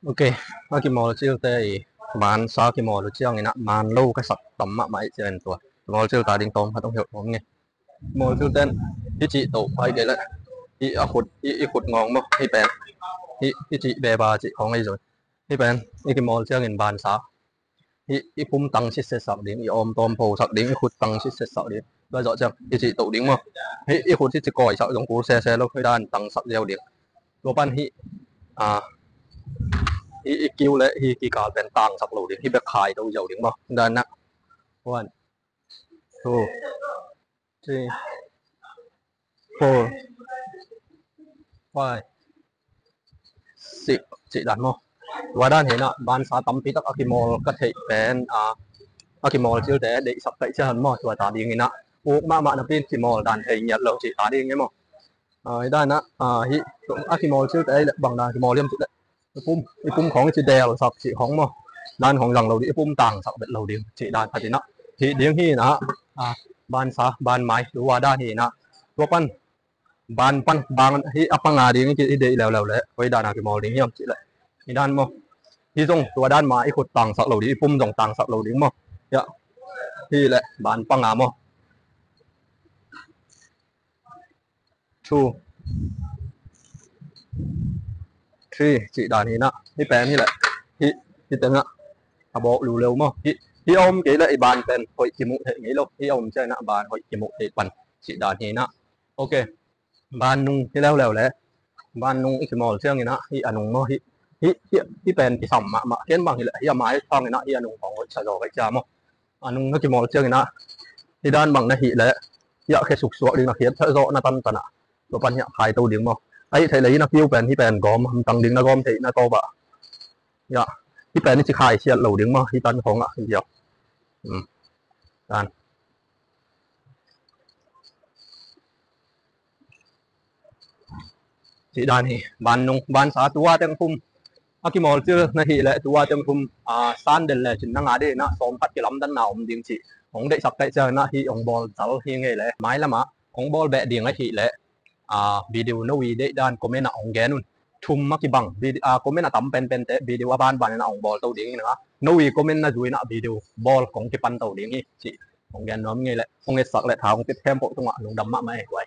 ok cái mol chiêu tây bán sao cái mol chiêu này nè bán lâu cái sập tầm mạ máy trên tuổi mol chiêu ta đình tông phảiต้องhiểu không nghe mol chiêu tênที่chị tổ phải cái lạiที่ขุดงองมั้งที่เป็นที่chị bè bà chịของไอ้rồiที่เป็นcái mol chiêu nghìn bàn saoที่พุ่มตังชิดเสสักดิ้งอมตอมโพสักดิ้งขุดตังชิดเสสักดิ้งแล้วrõ chưaที่chị tổดิ้งมั้งขุดที่chị còiสักgiống cú xe xe lâu khơi đanตังสักเดียวดิ้งตัวปั้นkêu lệ cái cả bên tàng sập lầu đi khi bị khai đâu dầu điểm bao đàn nặng one two three four five six chị đặt không và đàn thế nào ban xã tắm tí tắc akimol có thể bên akimol chưa để sập tại chân mò và ta đi nghe nè u mà bạn pin akimol đàn thầy nhật lầu chị ta đi nghe mò đàn nè akimol chưa để bằng đàn akimol liêm chị đấyปุ่มของจีเดลสับสีของมั้งด้านของหลังเราดิปุ่มต่างสับเป็นเราเดียวจีด้านพัฒนาทีเดียงที่นะบานซาบานไม้หรือว่าด้านนี้นะตัวปั้นบานปั้นบางที่อัปงาดีนี่จีเดลแล้วเลยไว้ด้านอะไรมอลดิ้งยังจีเลยที่ด้านมั้งที่ตรงตัวด้านไม้ขุดต่างสับเราดิปุ่มตรงต่างสับเราดิ้งมั้งเยอะที่แหละบานปังงามั้งชูที่chị đàn thì nèที่แปลนี่แหละที่เต็มนะบอกเร็วๆมั้งที่อมกี่เลยบานเป็นหอยจิมุเห็นงี้ลูกที่อมใช่นะบานหอยจิมุเห็นปันchị đàn thì nè ok บานนุ่งที่แล้วแหละบานนุ่งอีกมอลเชื่องนี่นะที่อนุงมั้งที่เป็นที่สัมมาเห็นบางทีแหละที่ไม้ช่องนี่นะที่อนุงของชาโดไปจ้ามั้งอนุงก็กี่มอลเชื่องนี่นะที่ด้านบางนาทีแหละที่แค่สุกสวดดีนะเขียนเท่าโซน่าตั้มตันอ่ะตัวปัญญาขายตัวเดียวมั้งไอ้ไทยเลยนะพิวเป็นที่เป็นกอมตังดึงนะกอมที่นะก็แบบเนี่ยที่เป็นนี่จะขายเชียร์เหล่าดึงมาที่ตันของอ่ะเดียวการสีดานนี่บานนงบานสาตัวเต็มพุ่มอากิมอลเจอนาทีแหละตัวเต็มพุ่มซันเดนเลยจินนั่งอาเดนะสองพัดกิลำดันหนาวมันดิ้งจีของได้สับได้เจอนะที่องบอลเสาที่ไงแหละไม้ละมะของบอลแบะดิ้งไอ้ทีแหละวิดีโอโนวีได้ด้านคอมเมนต์ของแกนุ่นทุ่มมักกี่บังคอมเมนต์ตั้มเป็นแต่วิดีโอบ้านนะของบอลตัวดิ้งนะโนวีคอมเมนต์นะจุยนะวิดีโอบอลของที่ปันตัวดิ้งนี่สิของแกน้อมไงแหละของเอสักแหละถามของติดแคมป์พวกตรงอ่ะลงดำมากไหมไว้